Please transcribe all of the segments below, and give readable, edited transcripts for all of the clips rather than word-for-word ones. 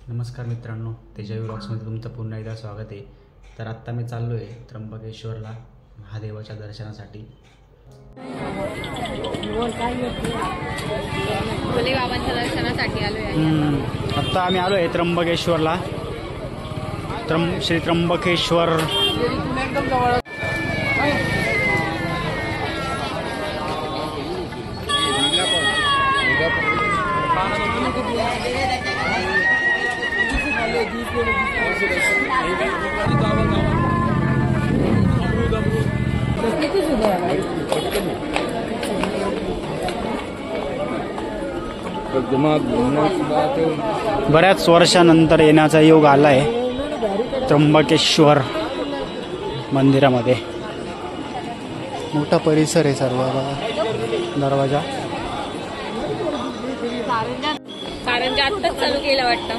नमस्कार मित्रांनो, तेजवी व्लॉग्समध्ये तुमचं पुन्हा एकदा स्वागत आहे। तर आत्ता मी चाललो आहे त्र्यंबकेश्वरला महादेवाच्या दर्शनासाठी। भोले बाबांच्या दर्शनासाठी आलो आहे। आत्ता आम्ही आलो आहे त्र्यंबकेश्वरला। श्री त्र्यंबकेश्वर बऱ्याच वर्षानंतर येण्याचा योग आलाय त्र्यंबकेश्वर मंदिरामध्ये। मोठा परिसर आहे सर्व दरवाजा। कारण आत्ताच चालू केलं वाटतं।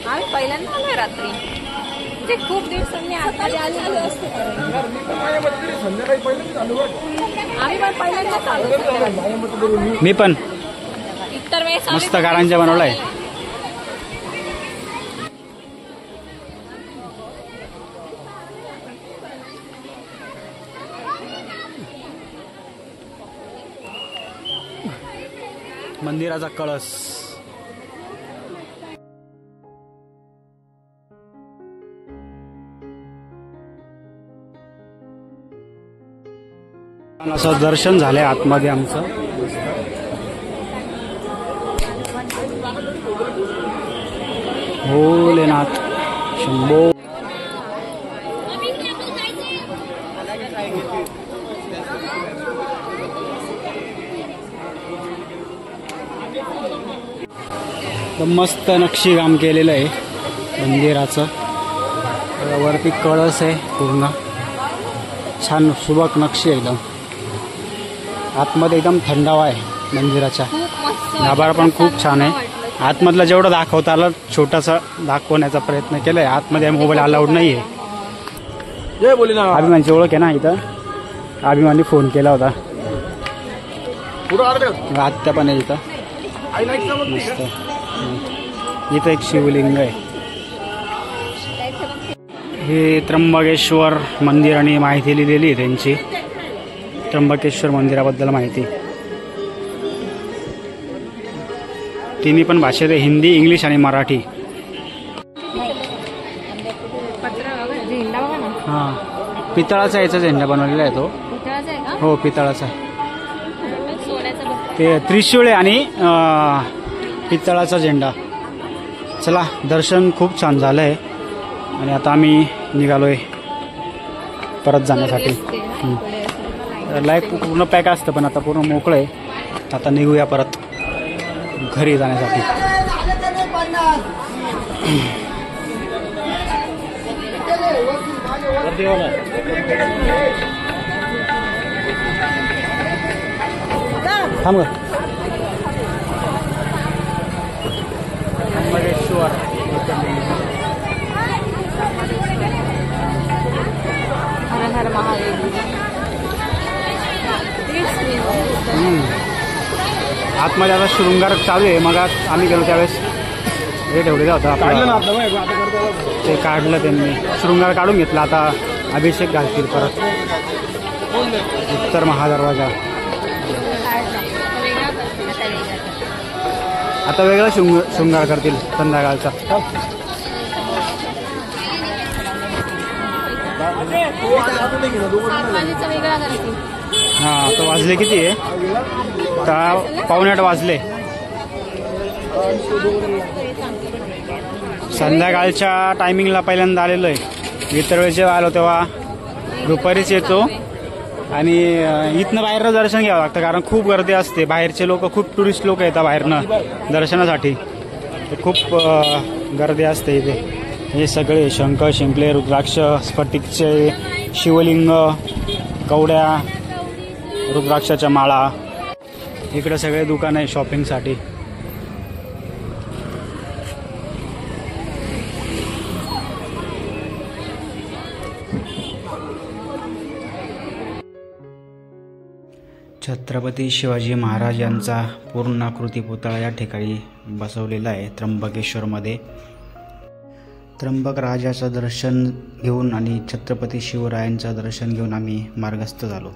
आम्ही पहिल्यांदा आलोय रात्री, म्हणजे खूप दिवसांनी आता आलेलो असतो। आम्ही पण पहिल्यांदा चालू। मी पण इतर वेळेस मस्त कारंजा बनवलाय। मंदिराचा कळस असं दर्शन झालंय आतमध्ये आमचं। भोलेनाथ शंभो। मस्त नक्षीकाम केलेलं आहे मंदिराचं। वरती कळस आहे, पूर्ण छान सुबक नक्षी एकदम। आतमध्ये एकदम थंडावा आहे मंदिराच्या। गाभारा पण खूप छान आहे। आतमधलं जेवढं दाखवता आलं छोटासा दाखवण्याचा प्रयत्न केलाय। आतमध्ये मोबाईल अलाउड नाही आहे। जय भोलेनाथ। अभिमानची ओळख आहे ना इथं, अभिमानी फोन केला होता। आत्या पण आहे इथं मस्त। इथं एक शिवलिंग आहे। हे त्र्यंबकेश्वर मंदिर आणि माहिती लिहिलेली आहे त्यांची। त्र्यंबकेश्वर मंदिराबद्दल माहिती तिन्ही पण भाषेत आहे, हिंदी, इंग्लिश आणि मराठी। हां, पितळाचा याचा झेंडा बनवलेला आहे तो। हो, पितळाचा आहे। ते त्रिशूळ आहे आणि पितळाचा झेंडा। चला, दर्शन खूप छान झालं आहे आणि आता आम्ही निघालोय परत जाण्यासाठी। लाईफ पूर्ण पॅक असतं पण आता पूर्ण मोकळं आहे। आता निघूया परत घरी जाण्यासाठी। थांब त्र्यंबकेश्वर हर हर महादेव। आतमध्ये आता शृंगार चालू आहे। मग आम्ही गेलो त्यावेळेस हे ठेवलेलं होतं आपलं, ते काढलं त्यांनी, शृंगार काढून घेतला। आता अभिषेक घालतील परत। उत्तर महादरवाजा आता वेगळा शृंगार करतील संध्याकाळचा। हां, आता वाजले किती आहे? आता 7:45 वाजले। संध्याकाळच्या टायमिंगला पहिल्यांदा आलेलो आहे। इतर वेळेस जेव्हा आलो तेव्हा दुपारीच येतो आणि इथनं बाहेरनं दर्शन घ्यावं लागतं कारण खूप गर्दी असते। बाहेरचे लोक, खूप टुरिस्ट लोक येतात बाहेरनं दर्शनासाठी। खूप गर्दी असते इथे। हे सगळे शंख, शिंपले, रुद्राक्ष, स्फटिकचे शिवलिंग, कवड्या, रुद्राक्षाच्या माळा। इकडे सगळे दुकान आहे शॉपिंगसाठी। छत्रपती शिवाजी महाराज यांचा पूर्णाकृती पुतळा या ठिकाणी बसवलेला आहे त्र्यंबकेश्वरमध्ये. त्र्यंबक राजाचं दर्शन घेऊन आणि छत्रपती शिवरायांचं दर्शन घेऊन आम्ही मार्गस्थ झालो.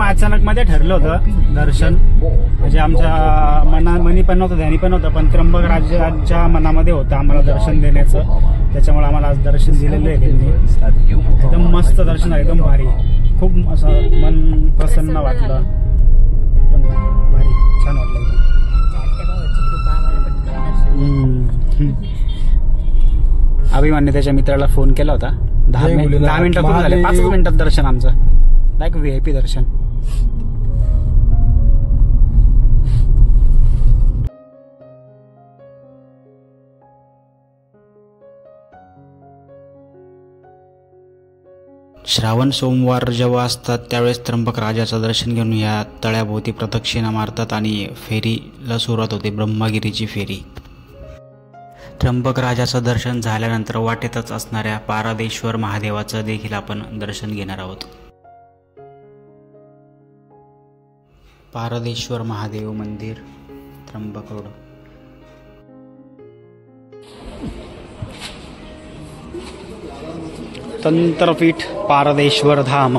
अचानक मध्ये ठरलं होतं दर्शन, म्हणजे आमच्या मनी पण नव्हतं, ध्यानी पण नव्हतं, पण त्र्यंबक राजाच्या मनामध्ये होतं आम्हाला दर्शन देण्याचं. त्याच्यामुळे आम्हाला आज दर्शन दिलेलं आहे त्यांनी. एकदम मस्त दर्शन आहे, एकदम भारी, खूप असं मन प्रसन्न वाटलं, एकदम भारी, छान वाटलं. अभिमानने त्याच्या मित्राला फोन केला होता. 10 मिनिटं खूप झाले, 5 मिनिटात दर्शन आमचं, लाईक VIP दर्शन. श्रावण सोमवार जेव्हा असतात त्यावेळेस त्र्यंबक राजाचं दर्शन घेऊन या तळ्याभोवती प्रदक्षिणा मारतात आणि फेरीला सुरुवात होते, ब्रह्मगिरीची फेरी. त्र्यंबक राजाचं दर्शन झाल्यानंतर वाटेतच असणाऱ्या पारदेश्वर महादेवाचं देखील आपण दर्शन घेणार आहोत. पारदेश्वर महादेव मंदिर, त्र्यंबक रोड. तंत्रपीठ पारदेश्वर धाम.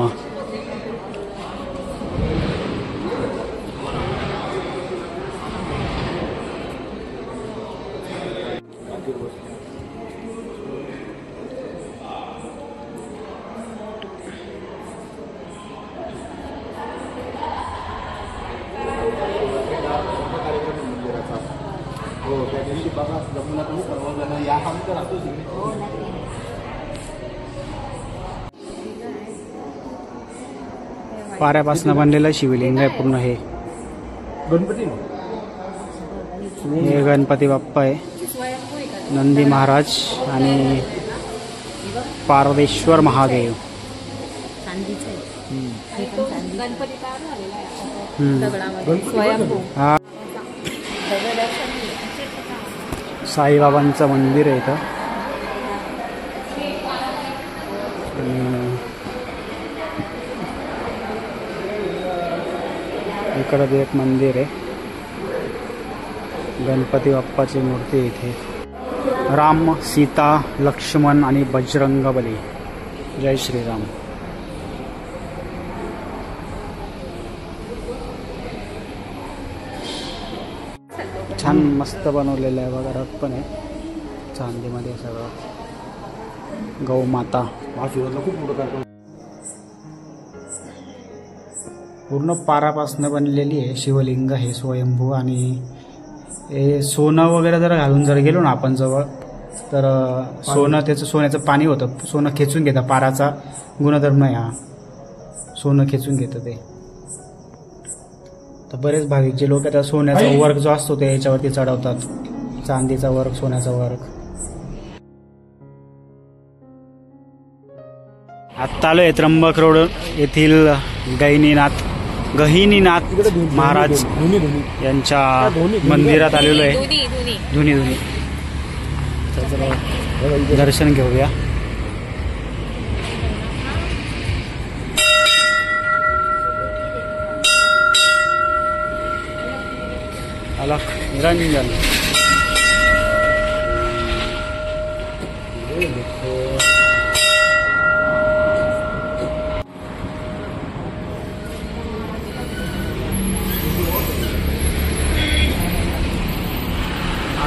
पाऱ्यापासून बनलेलं शिवलिंग आहे पूर्ण. हे गणपती बाप्पा आहे, नंदी महाराज आणि पारदेश्वर महादेव. हा साईबाबांचं मंदिर आहे इथं. इकडं बी एक मंदिर आहे, गणपती बाप्पाची मूर्ती आहे इथे. राम, सीता, लक्ष्मण आणि बजरंगबली. जय श्रीराम. छान मस्त बनवलेलं आहे बघा, रथ पण आहे चांदीमध्ये सगळं. गौमाता पूर्ण पारापासनं बनलेली आहे. शिवलिंग हे स्वयंभू, आणि हे सोनं वगैरे जर घालून जर गेलो ना आपण जवळ, तर सोन्याचं पाणी होतं, सोनं खेचून घेतं. पाराचा गुणधर्म आहे हा, सोनं खेचून घेतं ते. तर बरेच भाविक जे लोक त्या सोन्याचा वर्क जो असतो ते याच्यावरती चढवतात, चांदीचा वर्क, सोन्याचा वर्क. आत्ता आलोय त्र्यंबक रोड येथील गहिनीनाथ महाराज यांच्या मंदिरात आलेलो आहे. धुनी दर्शन घेऊया. अलख निरंजन.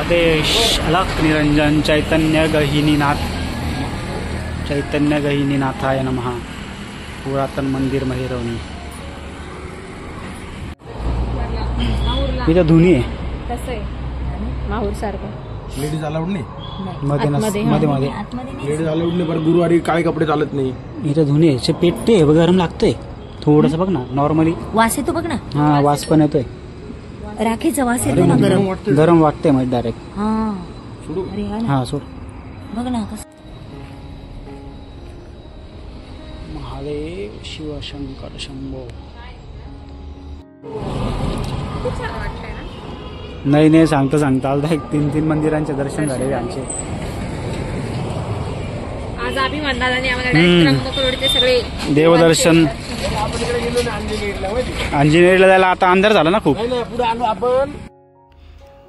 आदेश अलख निरंजन चैतन्य गहिनीनाथाय नमः. पुरातन मंदिर महिरवणी. इथं धुनी आहे, कसं आहे माहूर सारखं. लेडीज अलाउड नाही मध्ये लेडीज अलाउड नाही, बरं गुरुवारी काळे कपडे चालत नाही. इथं धुनी आहे. पेटते, गरम लागतंय थोडंसं बघ ना. नॉर्मली वास येतो बघ ना. हा वास पण येतोय, राखीचा वास येतो ना. गरम वाटतंय मग डायरेक्ट. हा सोड बघ ना कसं. महादेव शिवशंकर शंभो. नाही सांगता आज 3 मंदिरांचे दर्शन झाले आमचे. माझा अभिमान दादाने आम्हाला डायरेक्ट त्र्यंबकरोडचे सगळे देवदर्शन अंजनेरीला जायला आता अंधार झाला ना खूप. पुढे आलो आपण.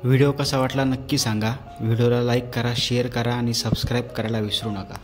व्हिडिओ कसा वाटला नक्की सांगा. व्हिडिओला लाईक करा, शेअर करा आणि सबस्क्राईब करायला विसरू नका.